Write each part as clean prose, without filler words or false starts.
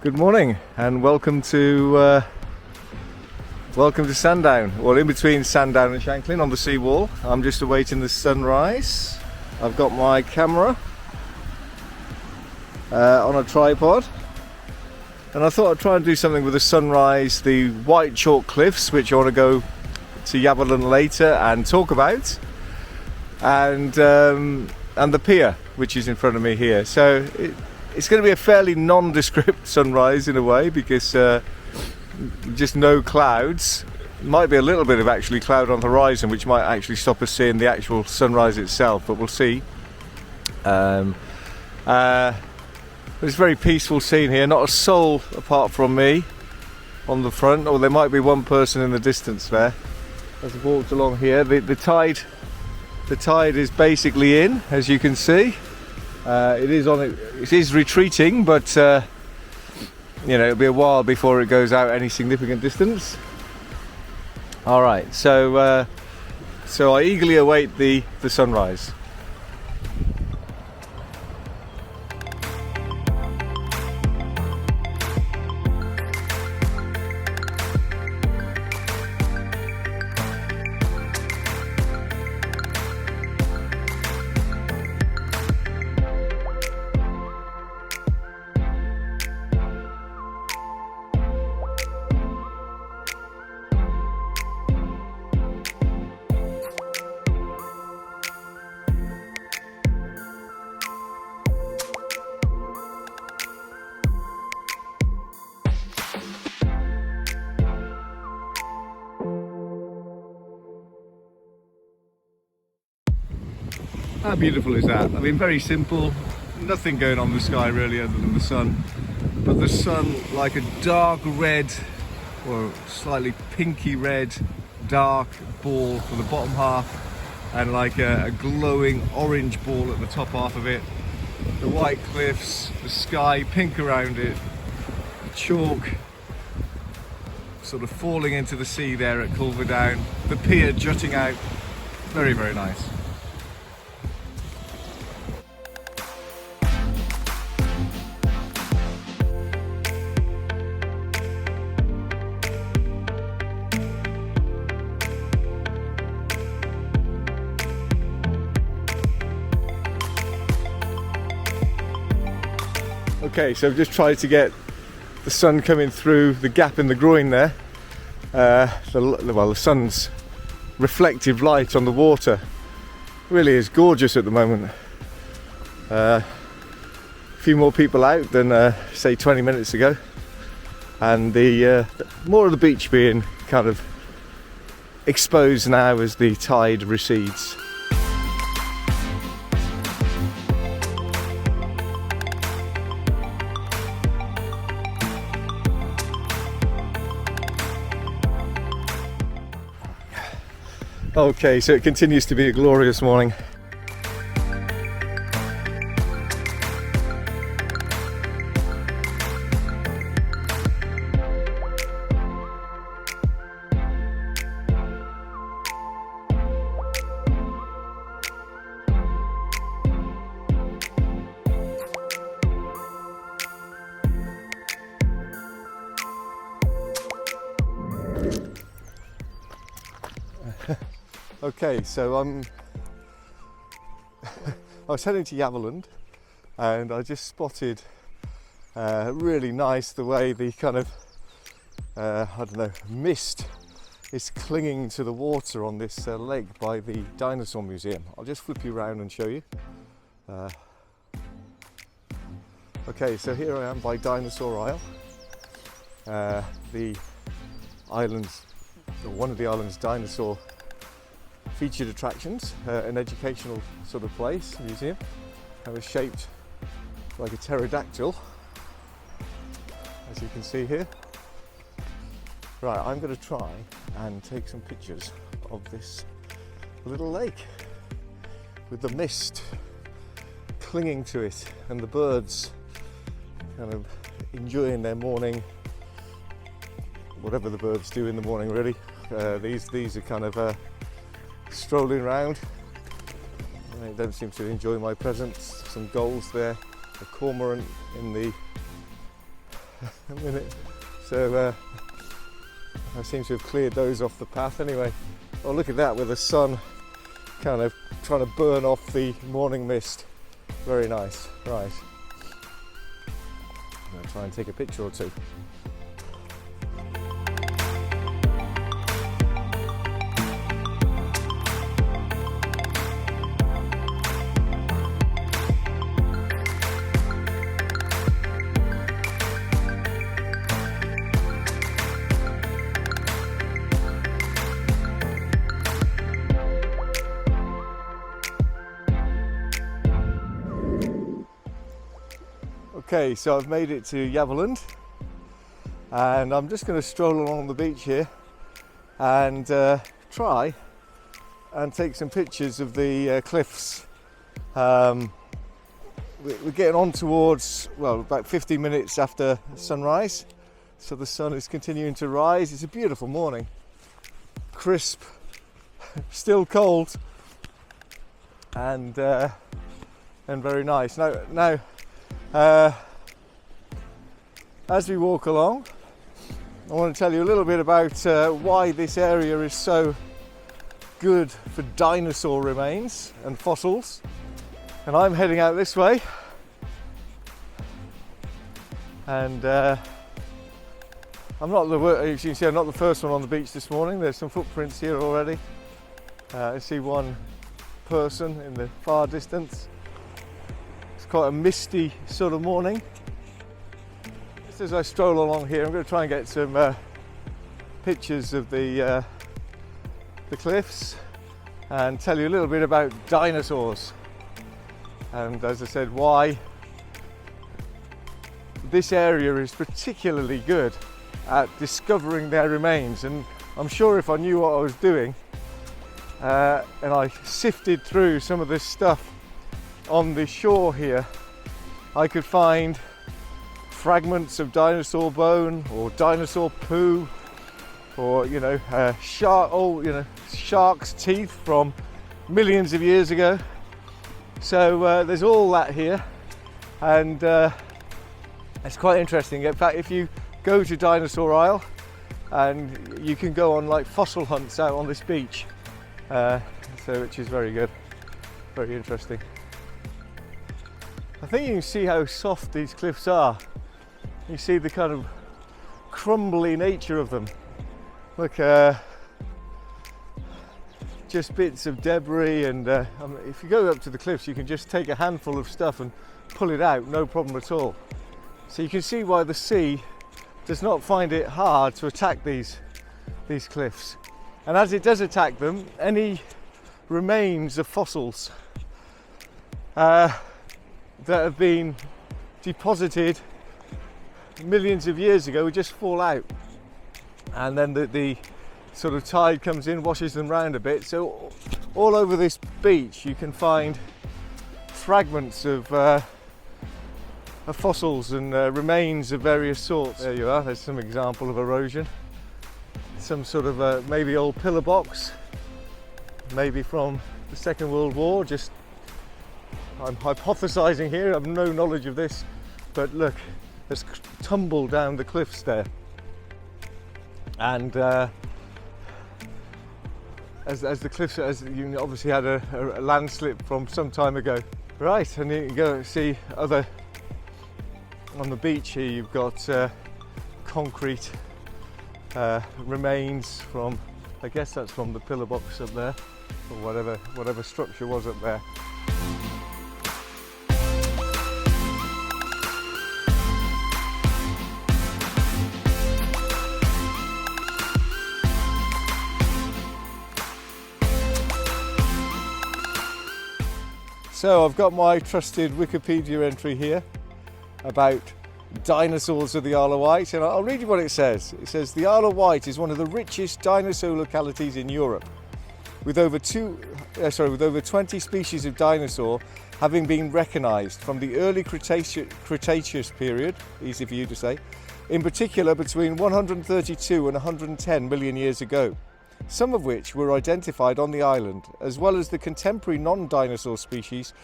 Good morning and welcome to Sandown, well, in between Sandown and Shanklin on the seawall. I'm just awaiting the sunrise. I've got my camera on a tripod and I thought I'd try and do something with the sunrise, the white chalk cliffs, which I want to go to Yaverland later and talk about, and the pier which is in front of me here. So it's going to be a fairly nondescript sunrise in a way, because just no clouds. Might be a little bit of actually cloud on the horizon, which might actually stop us seeing the actual sunrise itself, but we'll see. But it's a very peaceful scene here, not a soul apart from me on the front, or there might be one person in the distance there as I've walked along here. The tide is basically in, as you can see. It is retreating, but you know, it'll be a while before it goes out any significant distance. All right, so I eagerly await the sunrise. How beautiful is that? I mean, very simple, nothing going on in the sky really other than the sun, but the sun like a dark red or slightly pinky red dark ball for the bottom half, and like a glowing orange ball at the top half of it. The white cliffs, the sky pink around it, the chalk sort of falling into the sea there at Culverdown, the pier jutting out. Very, very nice. Okay, so I've just tried to get the sun coming through the gap in the groin there. The sun's reflective light on the water really is gorgeous at the moment. A few more people out than say 20 minutes ago, and the more of the beach being kind of exposed now as the tide recedes. Okay, so it continues to be a glorious morning. Okay, so I was heading to Yaverland and I just spotted really nice the way the kind of I don't know, mist is clinging to the water on this lake by the Dinosaur Museum. I'll just flip you around and show you. Okay, so here I am by Dinosaur Isle, the island's, or one of the island's dinosaur featured attractions, an educational sort of place, museum. It was shaped like a pterodactyl, as you can see here. Right, I'm going to try and take some pictures of this little lake with the mist clinging to it and the birds kind of enjoying their morning, whatever the birds do in the morning really. These are kind of strolling around. They don't seem to enjoy my presence. Some gulls there, a cormorant in the a minute. So I seem to have cleared those off the path anyway. Oh, look at that, with the sun kind of trying to burn off the morning mist. Very nice. Right. I'm going to try and take a picture or two. Okay, so I've made it to Yaverland and I'm just going to stroll along the beach here and try and take some pictures of the cliffs. We're getting on towards, well, about 50 minutes after sunrise, so the sun is continuing to rise. It's a beautiful morning, crisp, still cold, and very nice. Now as we walk along, I want to tell you a little bit about why this area is so good for dinosaur remains and fossils. And I'm heading out this way, and as you can see, I'm not the first one on the beach this morning. There's some footprints here already. I see one person in the far distance. It's quite a misty sort of morning. Just as I stroll along here, I'm going to try and get some pictures of the cliffs and tell you a little bit about dinosaurs, and as I said, why this area is particularly good at discovering their remains. And I'm sure if I knew what I was doing and I sifted through some of this stuff on the shore here, I could find fragments of dinosaur bone or dinosaur poo, or shark's teeth from millions of years ago. So there's all that here, and it's quite interesting. In fact, if you go to Dinosaur Isle, and you can go on like fossil hunts out on this beach, which is very good, very interesting. I think you can see how soft these cliffs are. You see the kind of crumbly nature of them. Look, just bits of debris, and if you go up to the cliffs, you can just take a handful of stuff and pull it out, no problem at all. So you can see why the sea does not find it hard to attack these cliffs. And as it does attack them, any remains of fossils that have been deposited millions of years ago would just fall out, and then the sort of tide comes in, washes them round a bit. So all over this beach you can find fragments of fossils and remains of various sorts. There you are, there's some example of erosion. Some sort of maybe old pillar box, maybe from the Second World War. I'm hypothesizing here, I have no knowledge of this, but look, there's tumble down the cliffs there. And as the cliffs, as you obviously had a landslip from some time ago. Right, and you can go see other, on the beach here you've got concrete remains from, I guess that's from the pillar box up there, or whatever structure was up there. So I've got my trusted Wikipedia entry here about dinosaurs of the Isle of Wight, and I'll read you what it says. It says, the Isle of Wight is one of the richest dinosaur localities in Europe, with over 20 species of dinosaur having been recognised from the early Cretaceous period, easy for you to say, in particular between 132 and 110 million years ago, some of which were identified on the island, as well as the contemporary non-dinosaur species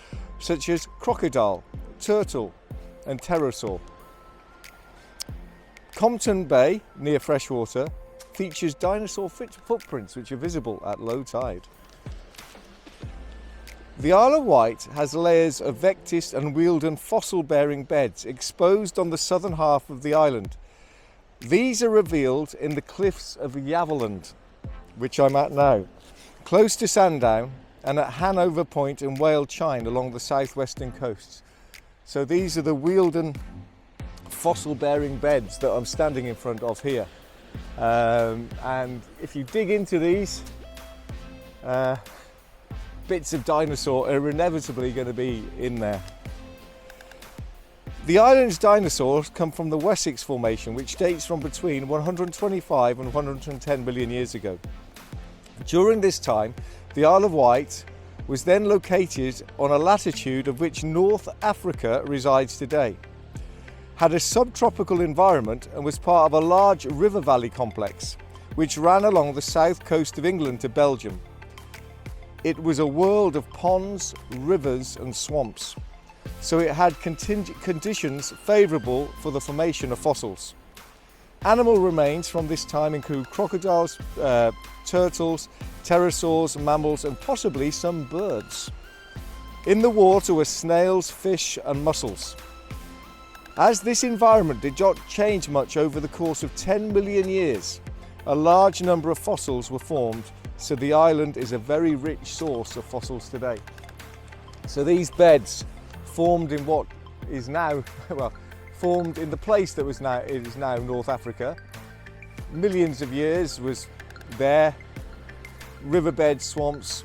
such as crocodile, turtle and pterosaur. Compton Bay, near freshwater, features dinosaur footprints which are visible at low tide. The Isle of Wight has layers of Vectis and Wealden fossil-bearing beds exposed on the southern half of the island. These are revealed in the cliffs of Yaverland, which I'm at now, close to Sandown, and at Hanover Point and Whale Chine along the southwestern coast. So these are the Wealden fossil-bearing beds that I'm standing in front of here. And if you dig into these, bits of dinosaur are inevitably going to be in there. The island's dinosaurs come from the Wessex Formation, which dates from between 125 and 110 million years ago. During this time, the Isle of Wight was then located on a latitude of which North Africa resides today, had a subtropical environment and was part of a large river valley complex which ran along the south coast of England to Belgium. It was a world of ponds, rivers and swamps, so it had conditions favourable for the formation of fossils. Animal remains from this time include crocodiles, turtles, pterosaurs, mammals and possibly some birds. In the water were snails, fish and mussels. As this environment did not change much over the course of 10 million years, a large number of fossils were formed, so the island is a very rich source of fossils today. So these beds formed in what is now, well, formed in the place that is now North Africa. Millions of years was there, riverbeds, swamps,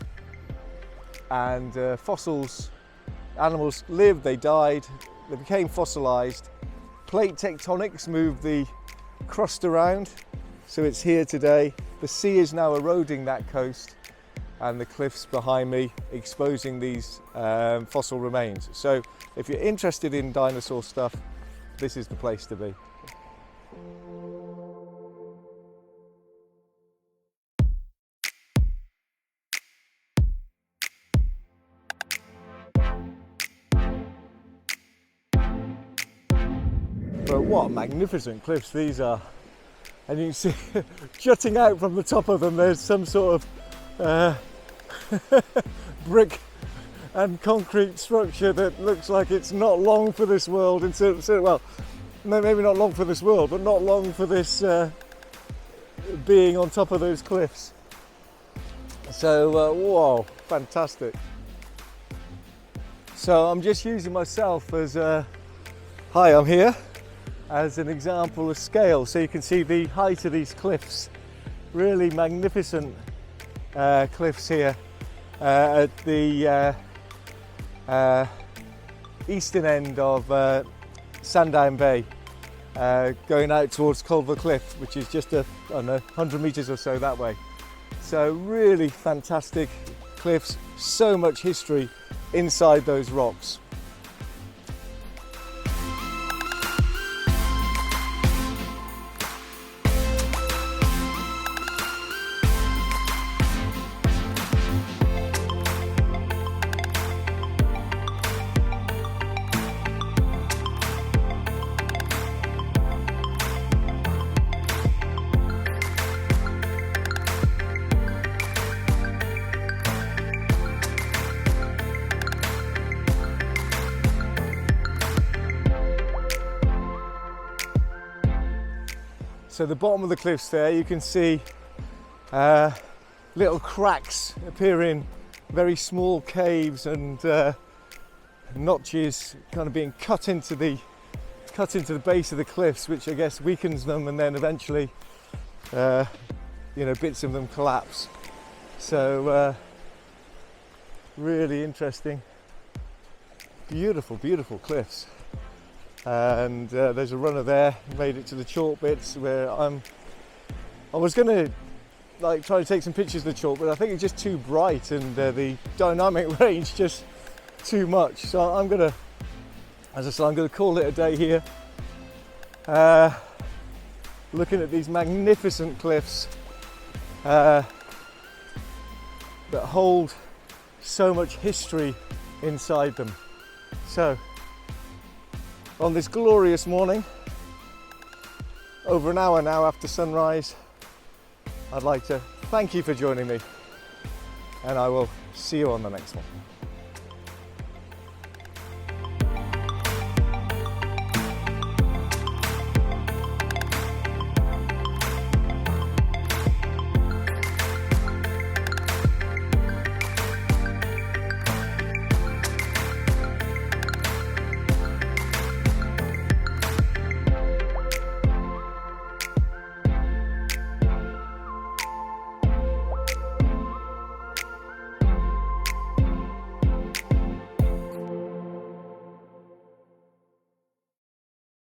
and fossils. Animals lived, they died, they became fossilised. Plate tectonics moved the crust around, so it's here today. The sea is now eroding that coast and the cliffs behind me exposing these fossil remains. So if you're interested in dinosaur stuff, this is the place to be. But what magnificent cliffs these are. And you can see jutting out from the top of them there's some sort of brick and concrete structure that looks like it's not long for this world. And so well, maybe not long for this world, but not long for this being on top of those cliffs. So whoa, fantastic. So I'm just using myself as hi, I'm here as an example of scale, so you can see the height of these cliffs. Really magnificent cliffs here at the eastern end of Sandown Bay, going out towards Culver Cliff, which is just I don't know, 100 metres or so that way. So really fantastic cliffs, so much history inside those rocks. So the bottom of the cliffs there, you can see little cracks appearing, very small caves and notches kind of being cut into the base of the cliffs, which I guess weakens them, and then eventually bits of them collapse. So really interesting, beautiful cliffs. And there's a runner there, made it to the chalk bits where I was going to try to take some pictures of the chalk, but I think it's just too bright and the dynamic range just too much. So I'm going to call it a day here, looking at these magnificent cliffs that hold so much history inside them. So on this glorious morning, over an hour now after sunrise. I'd like to thank you for joining me, and I will see you on the next one.